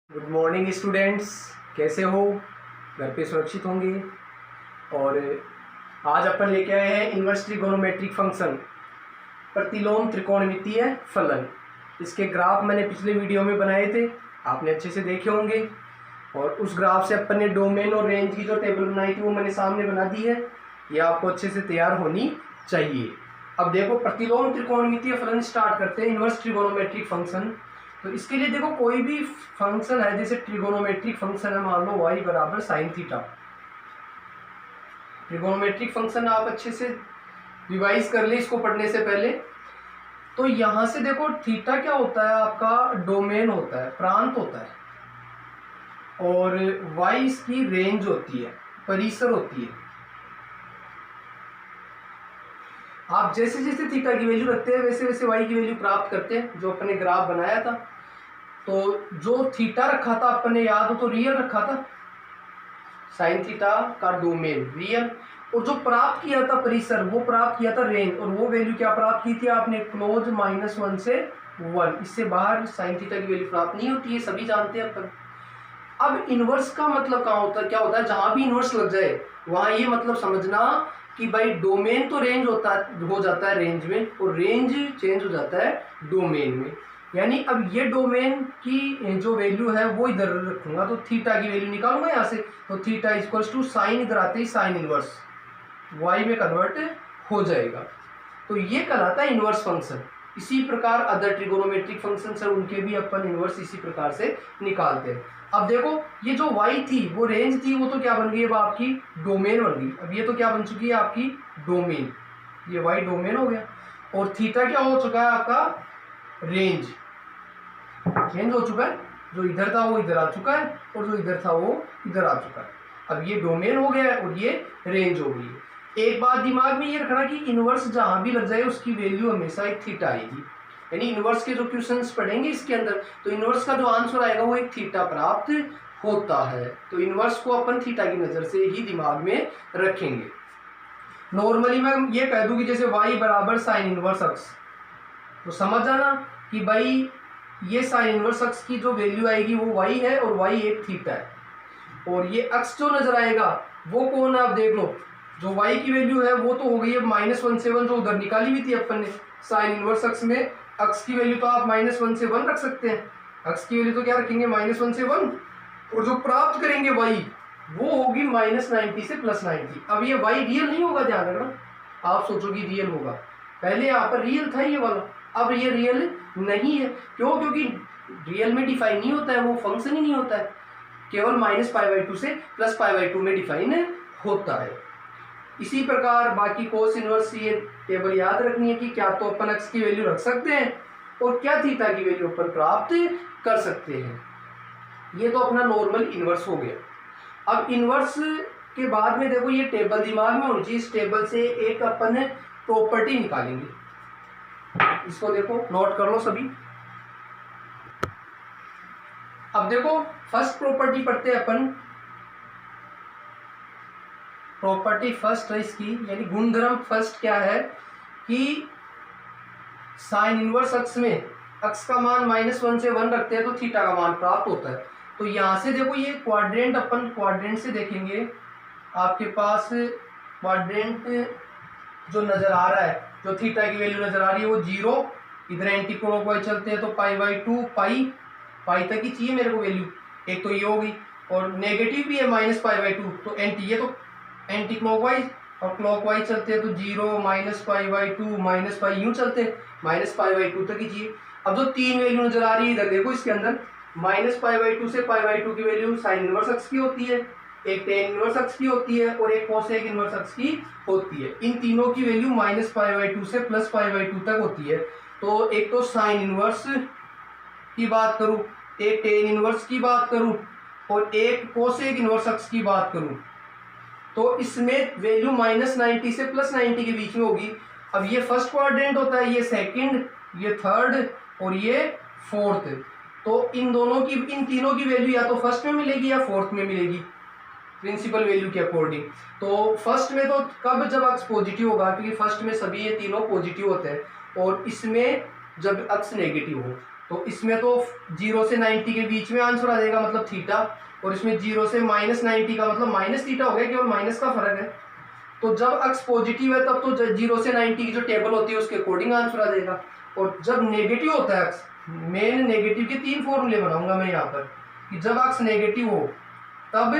Good morning students, कैसे हो? घर पे सुरक्षित होंगे। और आज अपन लेके आए हैं इन्वर्स ट्रिगोनोमेट्रिक फंक्शन, प्रतिलोम त्रिकोणमितीय फलन। इसके ग्राफ मैंने पिछले वीडियो में बनाए थे, आपने अच्छे से देखे होंगे। और उस ग्राफ से अपन ने डोमेन और रेंज की जो टेबल बनाई थी वो मैंने सामने बना दी है। ये आपको अच्छे से तैयार होनी चाहिए। अब देखो, प्रतिलोम त्रिकोणमितीय फलन स्टार्ट करते हैं, इन्वर्स ट्रिगोनोमेट्रिक फंक्शन। तो इसके लिए देखो, कोई भी फंक्शन है, जैसे ट्रिगोनोमेट्रिक फंक्शन है, मान लो y बराबर साइन थीटा। ट्रिगोनोमेट्रिक फंक्शन आप अच्छे से रिवाइज कर ले इसको पढ़ने से पहले। तो यहां से देखो, थीटा क्या होता है, आपका डोमेन होता है, प्रांत होता है, और y इसकी रेंज होती है, परिसर होती है। आप जैसे जैसे थीटा की वैल्यू रखते हैं वैसे वैसे y की वैल्यू प्राप्त करते हैं, जो अपने ग्राफ बनाया था। तो जो थीटा रखा था अपन ने, याद हो तो रियल रखा था, साइन थीटा का डोमेन रियल, और जो प्राप्त किया था परिसर, वो प्राप्त किया था रेंज। और वो वैल्यू क्या प्राप्त की थी आपने? क्लोज -1 से 1, इससे बाहर साइन थीटा की वैल्यू प्राप्त नहीं होती है, सभी जानते हैं अपन। अब इनवर्स का मतलब कहाँ होता है, क्या होता है? जहां भी इनवर्स लग जाए वहां ये मतलब समझना कि भाई डोमेन तो रेंज हो जाता है रेंज में, और रेंज चेंज हो जाता है डोमेन में। यानी अब ये डोमेन की जो वैल्यू है वो इधर रखूंगा, तो थीटा की वैल्यू निकालूंगा यहाँ से। तो थीटा इक्वल्स टू साइन, इधर आते ही साइन इनवर्स y में कन्वर्ट हो जाएगा। तो ये कहलाता है इनवर्स फंक्शन। इसी प्रकार अदर ट्रिगोनोमेट्रिक फंक्शन है, उनके भी अपन इनवर्स इसी प्रकार से निकालते हैं। अब देखो, ये जो y थी वो रेंज थी, वो तो क्या बन गई अब आपकी? डोमेन बन गई। अब ये तो क्या बन चुकी है आपकी? डोमेन। ये y डोमेन हो गया, और थीटा क्या हो चुका है आपका? रेंज। चेंज हो चुका है, जो इधर था वो इधर आ चुका है, और जो इधर था वो इधर आ चुका है। अब ये डोमेन हो गया है और ये रेंज हो गई है। एक बात दिमाग में ये रखना कि इनवर्स जहां भी लग जाए उसकी वैल्यू हमेशा एक थीटा आएगी। यानी इनवर्स के जो क्वेश्चंस पढ़ेंगे इसके अंदर, तो इनवर्स का जो आंसर आएगा वो एक थीटा प्राप्त होता है। तो इनवर्स को अपन थीटा की नजर से ही दिमाग में रखेंगे। नॉर्मली मैं ये कह दूं कि जैसे y बराबर साइन इनवर्स अक्स, तो समझ जाना कि भाई ये साइन इनवर्स अक्स की जो वैल्यू आएगी वो y है, और y एक थीटा है। और ये अक्स जो नजर आएगा वो कौन है? आप देख लो, जो y की वैल्यू है वो तो हो गई है -1 से 1, जो उधर निकाली हुई थी अपन ने साइन इनवर्स अक्स में। अक्स की वैल्यू तो आप -1 से 1 रख सकते हैं। अक्स की वैल्यू तो क्या रखेंगे? -1 से 1, और जो प्राप्त करेंगे y वो होगी -90 से +90। अब ये y रियल नहीं होगा, ध्यान रखना। आप सोचोगे रियल होगा, पहले यहाँ पर रियल था ये वाला, अब ये रियल नहीं है। क्यों? क्योंकि रियल में डिफाइन नहीं होता है, वो फंक्शन ही नहीं होता है, केवल -π/2 से +π/2 में डिफाइन होता है। इसी प्रकार बाकी कोस इनवर्स, ये टेबल याद रखनी है कि क्या तो अपन x की वैल्यू रख सकते हैं और क्या थीटा की वैल्यू अपन प्राप्त कर सकते हैं। ये तो अपना नॉर्मल इनवर्स हो गया। अब इनवर्स के बाद में देखो, ये टेबल दिमाग में होनी चाहिए। इस टेबल से एक अपन प्रॉपर्टी निकालेंगे, इसको देखो नोट कर लो सभी। अब देखो, फर्स्ट प्रॉपर्टी पढ़ते हैं अपन। प्रॉपर्टी फर्स्ट है इसकी, यानी गुणधर्म फर्स्ट क्या है कि साइन इनवर्स अक्स में अक्स का मान -1 से 1 रखते हैं तो थीटा का मान प्राप्त होता है। तो यहां से देखो, ये क्वाड्रेंट, अपन क्वाड्रेंट से देखेंगे। आपके पास क्वाड्रेंट जो नजर आ रहा है, जो थीटा की वैल्यू नजर आ रही है वो 0, इधर एंटी क्लॉकवाइज चलते हैं तो π/2, पाई तक ही चाहिए मेरे को वैल्यू। एक तो ये होगी, और नेगेटिव भी है -π/2, तो एंटी, ये तो एंटी क्लॉकवाइज, और क्लॉकवाइज चलते हैं तो 0, -π/2, -π, यूं चलते हैं, -π/2 तक ही चाहिए। अब जो तीन वैल्यू नजर आ रही है इधर देखो, इसके अंदर -π/2 से π/2 की वैल्यू साइन इनवर्स अक्स की होती है, एक टेन इनवर्स अक्स की होती है, और एक कोसेक इनवर्स अक्स की होती है। इन तीनों की वैल्यू -π/2 से +π/2 तक होती है। तो एक तो साइन इनवर्स की बात करूं, एक टेन इनवर्स की बात करूं, और एक कोसेक इनवर्स अक्स की बात करूं, तो इसमें वैल्यू -90 से +90 के बीच में होगी। अब ये फर्स्ट क्वाड्रेंट होता है, ये सेकंड, ये थर्ड, और ये फोर्थ। तो इन तीनों की वैल्यू या तो फर्स्ट में मिलेगी या फोर्थ में मिलेगी, प्रिंसिपल वैल्यू के अकॉर्डिंग। तो फर्स्ट में तो कब? जब अक्स पॉजिटिव होगा, क्योंकि फर्स्ट में सभी ये तीनों पॉजिटिव होते हैं, और इसमें जब अक्स नेगेटिव हो। तो इसमें तो 0 से 90 के बीच में आंसर आ जाएगा, मतलब थीटा, और इसमें 0 से -90 का मतलब माइनस थीटा हो गया, केवल माइनस का फर्क है। तो जब अक्स पॉजिटिव है तब तो 0 से 90 की जो टेबल होती है उसके अकॉर्डिंग आंसर आ जाएगा, और जब नेगेटिव होता है अक्स, मेन नेगेटिव के 3 फॉर्मूले बनाऊंगा मैं यहाँ पर कि जब अक्स नेगेटिव हो तब,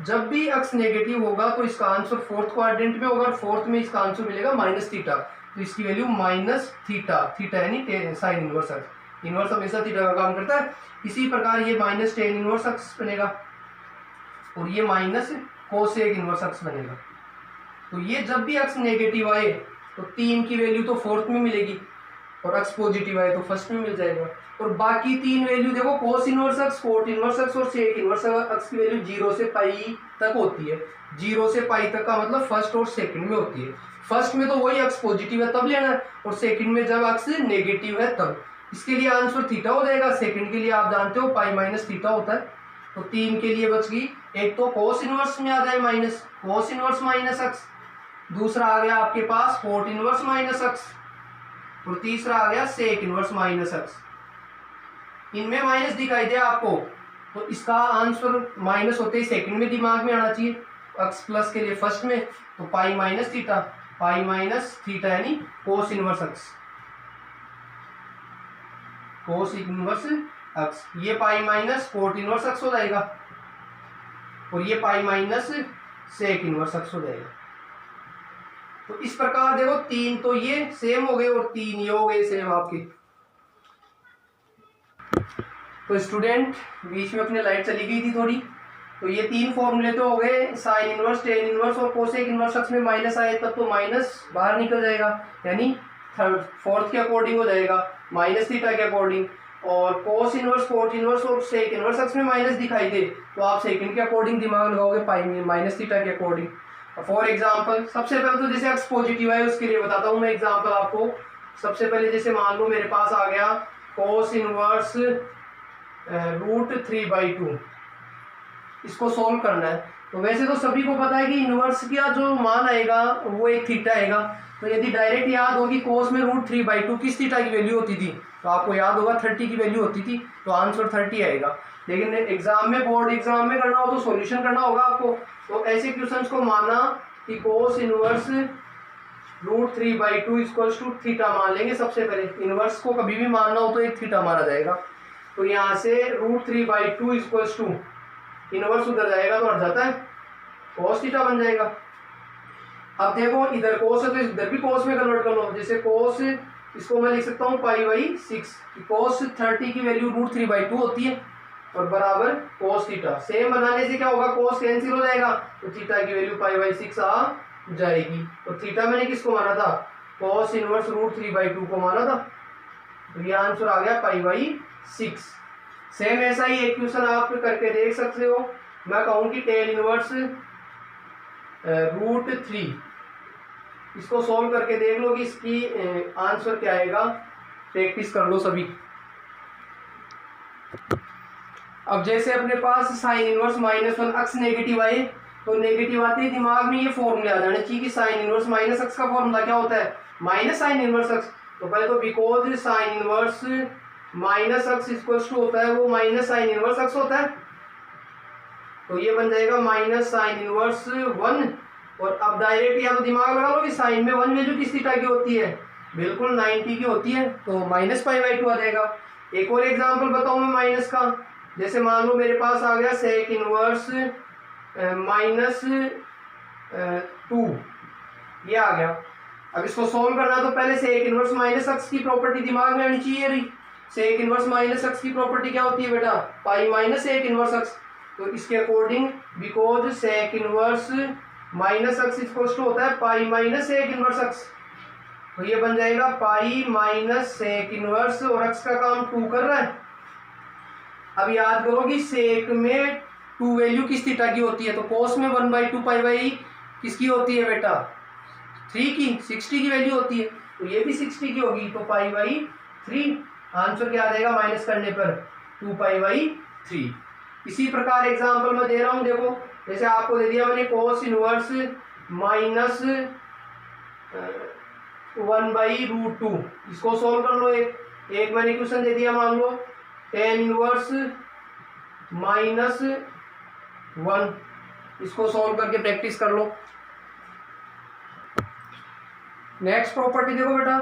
जब भी अक्स नेगेटिव होगा तो इसका आंसर फोर्थ क्वाड्रेंट में होगा, और फोर्थ में इसका आंसर मिलेगा माइनस थीटा, तो इसकी वैल्यू माइनस थीटा, थीटा यानी साइन इनवर्स अक्स, इनवर्स हमेशा थीटा का काम करता है। इसी प्रकार ये माइनस टेन इनवर्स अक्स बनेगा, और ये माइनस कोसेक इनवर्स अक्स बनेगा। तो ये जब भी अक्स नेगेटिव आए तो 3 की वैल्यू तो फोर्थ में मिलेगी, और अक्स पॉजिटिव आए तो फर्स्ट में मिल जाएगा। और बाकी 3 वैल्यू देखो, कोस इनवर्स अक्स, कोट इनवर्स अक्स और सेक इनवर्स अक्स की वैल्यू 0 से पाई तक होती है। 0 से पाई तक का मतलब फर्स्ट और सेकंड में होती है। फर्स्ट में तो वही अक्स पॉजिटिव है तब लेना है, और सेकंड में जब अक्स नेगेटिव है तब। इसके लिए आंसर थीटा हो जाएगा, सेकंड के लिए आप जानते हो पाई माइनस थीटा होता है। तो 3 के लिए बच गई, एक तो कोस इनवर्स में आ जाए माइनस कोस इनवर्स माइनस अक्स, दूसरा आ गया आपके पास कोट इनवर्स माइनस अक्स, और तीसरा आ गया सेक इनवर्स माइनस अक्स। इनमें माइनस दिखाई दे आपको तो इसका आंसर माइनस होते ही सेकंड में दिमाग में आना चाहिए, अक्स प्लस के लिए फर्स्ट में, तो pi minus theta, pi minus theta यानी कोस इनवर्स अक्स, कोस इनवर्स अक्स। ये पाई माइनस कोट इनवर्स अक्स हो जाएगा, और ये पाई माइनस सेक इनवर्स अक्स हो जाएगा। तो इस प्रकार देखो 3 तो ये सेम हो गए और 3 ये हो गए सेम आपके। तो स्टूडेंट बीच में अपने लाइट चली गई थी थोड़ी, तो ये 3 फॉर्मूले तो हो गए, साइन इनवर्स, टेन इनवर्स और कोसेक इनवर्स अक्स में माइनस आए तब तो माइनस बाहर निकल जाएगा, यानी फोर्थ के अकॉर्डिंग हो जाएगा माइनस थीटा के अकॉर्डिंग। और कोस इनवर्स, कोट इनवर्स और सेक इनवर्स अक्स में माइनस दिखाई दे तो आप सेकंड के अकॉर्डिंग दिमाग लगाओगे, पाई माइनस थीटा के अकॉर्डिंग। फॉर एग्जाम्पल सबसे पहले तो जैसे अक्स पॉजिटिव है उसके लिए बताता हूँ मैं एग्जाम्पल आपको। सबसे पहले जैसे मान लो मेरे पास आ गया कोस इनवर्स √3/2, इसको सोल्व करना है। तो वैसे तो सभी को पता है कि इनवर्स का जो मान आएगा वो एक थीटा आएगा, तो यदि डायरेक्ट याद होगी कोस में √3/2 किस थीटा की वैल्यू होती थी, तो आपको याद होगा 30 की वैल्यू होती थी, तो आंसर 30 आएगा। लेकिन एग्जाम में, बोर्ड एग्जाम में करना हो तो सॉल्यूशन करना होगा आपको। तो ऐसे क्वेश्चंस को माना कि cos inverse √3/2 equals to theta मान लेंगे। सबसे पहले इनवर्स को कभी भी मानना हो तो एक थीटा माना जाएगा, तो यहाँ से √3/2 इक्वल्स टू इनवर्स उधर जाएगा तो हट जाता है, कोस थीटा बन जाएगा। अब देखो इधर कोस है तो इधर भी कोस में कन्वर्ट कर लो, जैसे कोस इसको मैं लिख सकता हूँ पाई/6, कोस 30 की वैल्यू √3/2 होती है और बराबर कोस थीटा। सेम बनाने से क्या होगा, कोस कैंसिल हो जाएगा तो थीटा की वैल्यू पाई/6 आ जाएगी। तो थीटा मैंने किसको माना था, कोस इनवर्स √3/2 को माना था, तो ये आंसर आ गया पाई/6। सेम ऐसा ही एक क्वेश्चन आप करके देख सकते हो। मैं कहूँ कि टेन इनवर्स √3, इसको सोल्व करके देख लो कि इसकी आंसर क्या आएगा, प्रैक्टिस कर लो सभी। अब जैसे अपने पास साइन इनवर्स -1 अक्स नेगेटिव आए, तो नेगेटिव आते ही दिमाग में ये फॉर्मूला आ जाना चाहिए कि साइन इनवर्स माइनस अक्स का फॉर्मूला क्या होता है, माइनस साइन इनवर्स अक्स। तो पहले तो because sine inverse minus x equals to होता है वो माइनस साइन इनवर्स अक्स होता है, तो ये बन जाएगा माइनस साइन इनवर्स 1। और अब डायरेक्ट या तो दिमाग लगा लो कि साइन में 1 वैल्यू किस थीटा की होती है, बिल्कुल 90 की होती है, तो -पाई/2 आ जाएगा। एक और एग्जांपल बताऊं मैं माइनस का, जैसे मान लो मेरे पास आ गया सेक इनवर्स -2, ये आ गया। अब इसको सोल्व करना तो पहले सेक इनवर्स माइनस अक्स की प्रॉपर्टी दिमाग में आनी चाहिए रही। सेक इनवर्स माइनस अक्स की प्रॉपर्टी क्या होती है बेटा, pi minus sec inverse x. तो इसके according because sec inverse minus x equals to होता है pi minus sec inverse x, तो ये बन जाएगा पाई माइनस सेक इनवर्स, और अक्स का काम 2 कर रहा है। अब याद करो कि सेक में 2 वैल्यू किस थीटा की होती है, तो कोस में 1/2 पाई किसकी होती है बेटा, 3 की, 60 की वैल्यू होती है, तो ये भी 60 की होगी, तो पाई/3। आंसर क्या आ जाएगा माइनस करने पर, 2 पाई/3। इसी प्रकार एग्जांपल मैं दे रहा हूँ, देखो जैसे आपको दे दिया मैंने कोस इनवर्स -1/√2, इसको सोल्व कर लो एक, एक मैंने क्वेश्चन दे दिया, मान लो टेन इनवर्स -1, इसको सॉल्व करके प्रैक्टिस कर लो। नेक्स्ट प्रॉपर्टी देखो बेटा,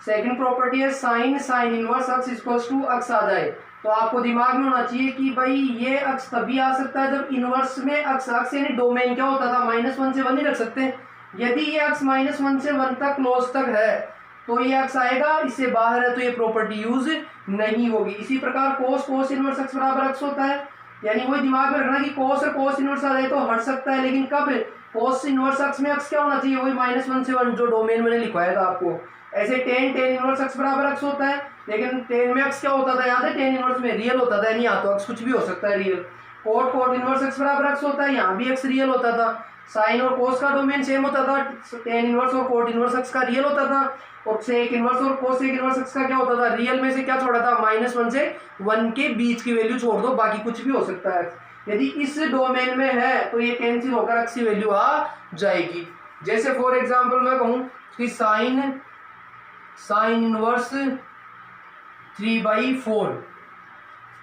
सेकंड प्रॉपर्टी है sine inverse x equals to x आ जाए। तो आपको दिमाग में होना चाहिए कि भाई ये अक्स तभी आ सकता है जब इनवर्स में अक्स यानी डोमेन क्या होता था, -1 से 1 ही रख सकते हैं। यदि ये अक्स -1 से 1 तक क्लोज तक है तो ये अक्स आएगा, इससे बाहर है तो ये प्रॉपर्टी यूज नहीं होगी। इसी प्रकार कोस इनवर्स अक्स बराबर अक्स होता है, यानी वही दिमाग में रखना कि कोस इनवर्स आ जाए तो हट सकता है, लेकिन कब कोस इनवर्स अक्स में अक्स क्या होना चाहिए, वही -1 से 1 जो डोमेन मैंने लिखवाया था आपको। ऐसे टेन इनवर्स अक्स बराबर अक्स होता है, लेकिन टेन में अक्स क्या होता था याद है, टेन इनवर्स में रियल होता था, यानी यहाँ तो अक्स कुछ भी हो सकता है रियल। कोट इनवर्स अक्स बराबर अक्स होता है, यहाँ भी अक्स रियल होता था। साइन और कोस का डोमेन सेम होता था, टेन इनवर्स और कोट इनवर्स अक्स का रियल होता था, और सेक इनवर्स और कोसेक इनवर्स अक्स का क्या होता था, रियल में से क्या छोड़ा था, -1 से 1 के बीच की वैल्यू छोड़ दो, बाकी कुछ भी हो सकता है। यदि इस डोमेन में है तो ये कैंसिल होकर अक्स की वैल्यू आ जाएगी। जैसे फॉर एग्जांपल मैं कहूँ कि साइन इनवर्स 3/4,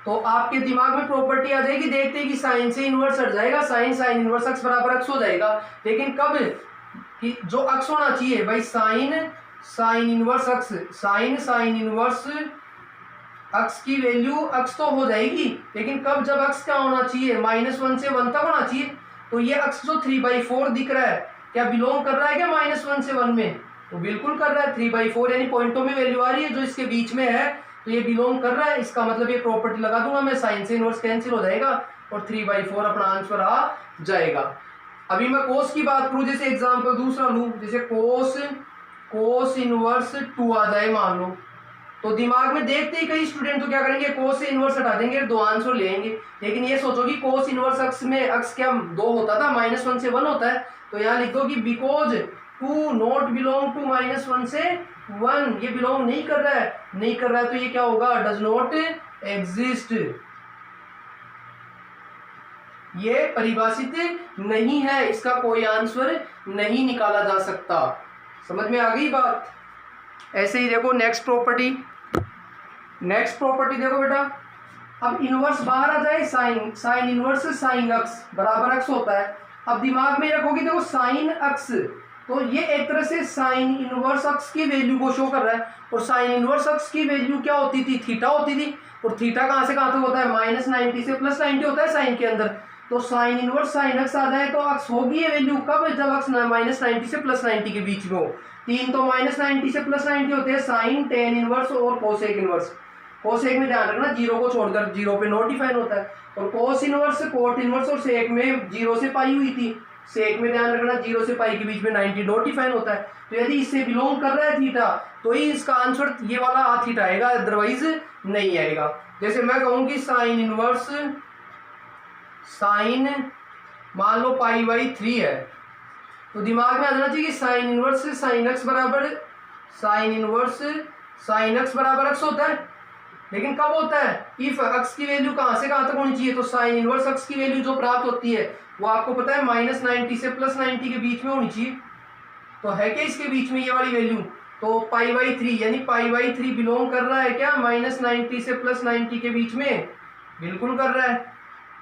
तो आपके दिमाग में प्रॉपर्टी आ जाएगी, देखते हैं कि साइन से इनवर्स हट जाएगा, साइन इनवर्स अक्स बराबर अक्स हो जाएगा। लेकिन कब कि जो अक्स होना चाहिए भाई साइन इनवर्स अक्स, साइन इनवर्स अक्स की वैल्यू अक्स तो हो जाएगी, लेकिन कब, जब अक्स क्या होना चाहिए, -1 से 1 तक होना चाहिए। तो ये अक्स जो 3/4 दिख रहा है क्या बिलोंग कर रहा है क्या -1 से 1 में, तो बिल्कुल कर रहा है। 3/4 यानी पॉइंटों में वैल्यू आ रही है जो इसके बीच में है, तो ये बिलोंग कर रहा है। इसका मतलब ये प्रॉपर्टी लगा दूंगा मैं, साइन से इनवर्स कैंसिल हो जाएगा और 3/4 अपना आंसर आ जाएगा। अभी मैं कोस की बात करूं, जैसे एग्जांपल दूसरा लूं, जैसे कोस इनवर्स 2 आ जाए मान लो, तो दिमाग में देखते ही कई स्टूडेंट तो क्या करेंगे, कोस से इनवर्स हटा देंगे, 2 आंसर लेंगे। लेकिन ये सोचो कि कोस इनवर्स अक्स में अक्स क्या 2 होता था, -1 से 1 होता है, तो यहाँ लिख दो कि बिकॉज 2 नॉट बिलोंग टू -1 से 1, ये बिलोंग नहीं कर रहा है, तो ये क्या होगा, डज नॉट एग्जिस्ट, ये परिभाषित नहीं है, इसका कोई आंसर नहीं निकाला जा सकता। समझ में आ गई बात। ऐसे ही देखो नेक्स्ट प्रॉपर्टी देखो बेटा, अब इनवर्स बाहर आ जाए, साइन इनवर्स साइन अक्स बराबर अक्स होता है। अब दिमाग में रखोगे देखो साइन अक्स, तो ये एक तरह से साइन इनवर्स अक्स की वैल्यू को शो कर रहा है, और साइन इनवर्स अक्स की वैल्यू क्या होती थी, थीटा होती थी, और थीटा कहाँ से कहाँ तक होता है, -90 से +90 होता है साइन के अंदर। तो साइन इनवर्स साइन अक्स आ जाए तो अक्स होगी ये वैल्यू कब, जब अक्स -90 से +90 के बीच में हो। 3 तो -90 से +90 होते हैं, साइन, टेन इनवर्स और कोसेक इनवर्स। कोसेक में ध्यान रखना 0 को छोड़कर 0 पे नॉट डिफाइन होता है, और कोस इनवर्स, कोट इनवर्स और सेक में 0 से पाई हुई थी, सेक में ध्यान रखना 0 से पाई के बीच में 90 नॉट डिफाइन होता है। तो यदि इससे बिलोंग कर रहा है थीटा, तो ही इसका आंसर ये वाला थीटा आएगा, अदरवाइज नहीं आएगा। जैसे मैं कहूँ कि साइन इनवर्स साइन मान लो π/3 है, तो दिमाग में आ जाना चाहिए कि साइन इनवर्स साइन अक्स बराबर अक्स होता है। लेकिन कब होता है, इफ अक्स की वैल्यू कहाँ से कहाँ तक होनी चाहिए, तो साइन इनवर्स अक्स की वैल्यू जो प्राप्त होती है वो आपको पता है -90 से +90 के बीच में होनी चाहिए। तो है क्या इसके बीच में ये वाली वैल्यू, तो π/3 यानी π/3 बिलोंग कर रहा है क्या -90 से +90 के बीच में, बिल्कुल कर रहा है।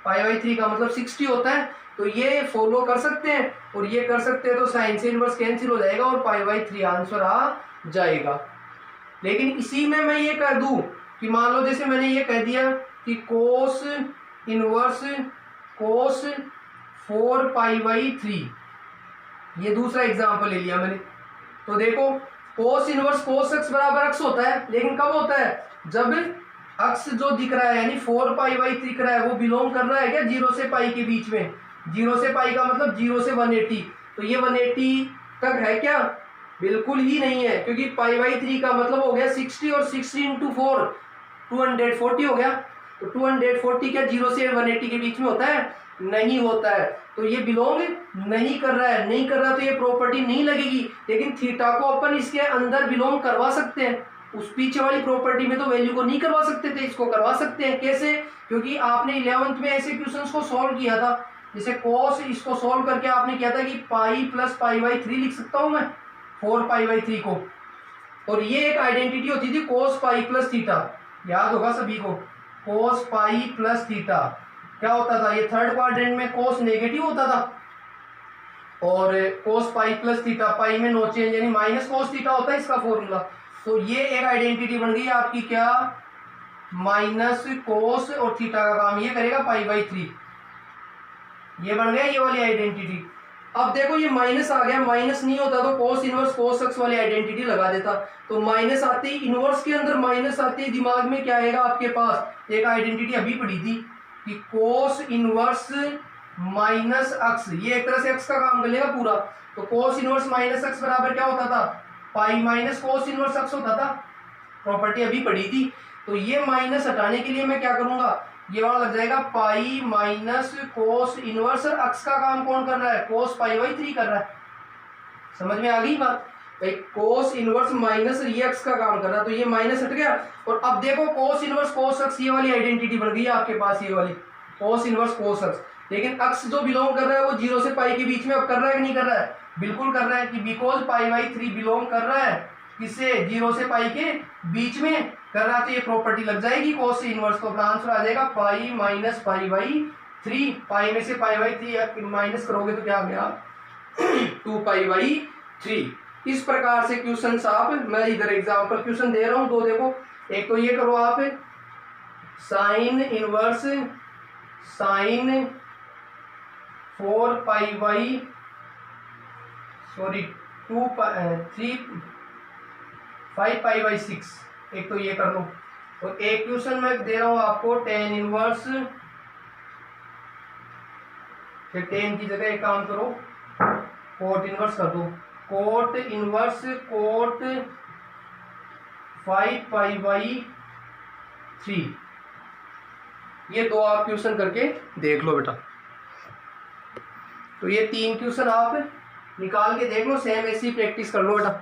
π/3 का मतलब 60 होता है, तो ये फॉलो कर सकते हैं और ये कर सकते हैं, तो साइन से इनवर्स कैंसिल हो जाएगा और π/3 आंसर आ जाएगा। लेकिन इसी में मैं ये कह दूं कि मान लो जैसे मैंने ये कह दिया कि कोस इनवर्स कोस 4π/3, ये दूसरा एग्जांपल ले लिया मैंने। तो देखो कोस इनवर्स कोस एक्स बराबर अक्स होता है, लेकिन कब होता है, जब अक्स जो दिख रहा है यानी 4π/3 दिख रहा है वो बिलोंग कर रहा है क्या 0 से पाई के बीच में। 0 से पाई का मतलब 0 से 180, तो ये 180 तक है क्या, बिल्कुल ही नहीं है, क्योंकि π/3 का मतलब हो गया 60 और 60 × 4 240 हो गया। तो 240 क्या 0 से 180 के बीच में होता है, नहीं होता है, तो ये बिलोंग नहीं कर रहा तो ये प्रॉपर्टी नहीं लगेगी। लेकिन थीटा को अपन इसके अंदर बिलोंग करवा सकते हैं, उस पीछे वाली प्रॉपर्टी में तो वैल्यू को नहीं करवा सकते थे, इसको करवा सकते हैं। कैसे, क्योंकि आपने 11th में ऐसे क्वेश्चंस को सॉल्व किया था, जैसे cos, इसको सॉल्व करके आपने किया था कि पाई + π/3 लिख सकता हूं मैं 4π/3 को, और ये एक आइडेंटिटी होती थी कोस पाई प्लस थीटा, याद होगा सभी को, कोस पाई प्लस थीटा क्या होता था, ये थर्ड क्वाड्रेंट में कोस नेगेटिव होता था और कोस पाई प्लस थीटा, पाई में नो चेंज यानी माइनस कोस थीटा होता है इसका फॉर्मूला। तो ये एक आइडेंटिटी बन गई आपकी क्या, माइनस कोस और थीटा का काम ये करेगा पाई बाई 3, ये बन गया ये वाली आइडेंटिटी। अब देखो ये माइनस आ गया, माइनस नहीं होता तो कोस इनवर्स कोस एक्स वाली आइडेंटिटी लगा देता, तो माइनस आते ही इनवर्स के अंदर माइनस आते ही दिमाग में क्या आएगा आपके पास, एक आइडेंटिटी अभी पढ़ी थी कि कोस इनवर्स माइनस एक्स, ये एक तरह से एक्स का काम कर लेगा पूरा, तो कोस इनवर्स माइनस एक्स बराबर क्या होता था, pi minus cos inverse x होता था, प्रॉपर्टी अभी पढ़ी थी। तो ये माइनस हटाने के लिए मैं क्या करूंगा, ये वाला लग जाएगा पाई माइनस कोस इनवर्स, और एक्स का काम कौन कर रहा है, कोस पाई बाई 3 कर रहा है। समझ में आ गई बात भाई, कोस इनवर्स माइनस ये एक्स का काम कर रहा है, तो ये माइनस हट गया। और अब देखो कोस इनवर्स कोस एक्स ये वाली आइडेंटिटी बन गई है आपके पास, ये वाली कोस इनवर्स कोस एक्स, लेकिन एक्स जो बिलोंग कर रहा है वो 0 से पाई के बीच में अब कर रहा है कि नहीं कर रहा है, बिल्कुल कर रहा है कि बिकॉज पाई बाई 3 बिलोंग कर रहा है किससे, 0 से पाई के बीच में कर रहा है, तो ये प्रॉपर्टी लग जाएगी कोस इनवर्स, तो अपना आंसर आ जाएगा पाई माइनस पाई बाई 3, पाई में से पाई बाई 3 माइनस करोगे तो क्या आ गया 2 पाई बाई 3। इस प्रकार से क्वेश्चन आप, मैं इधर एग्जाम्पल क्वेश्चन दे रहा हूं दो, देखो एक तो ये करो आप sine inverse sine 4 pi by 5 pi by 6, एक तो ये कर लो। और एक क्वेश्चन मैं दे रहा हूं आपको टेन इनवर्स, फिर टेन की जगह एक काम करो कोट इनवर्स कर दो, cot inverse cot 5 pi by 3, ये दो आप क्वेश्चन करके देख लो बेटा। तो ये 3 क्वेश्चन आप निकाल के देख लो, सेम ऐसी प्रैक्टिस कर लो बेटा।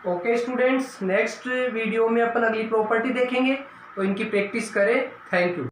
ओके स्टूडेंट्स, नेक्स्ट वीडियो में अपन अगली प्रॉपर्टी देखेंगे, तो इनकी प्रैक्टिस करें। Thank you.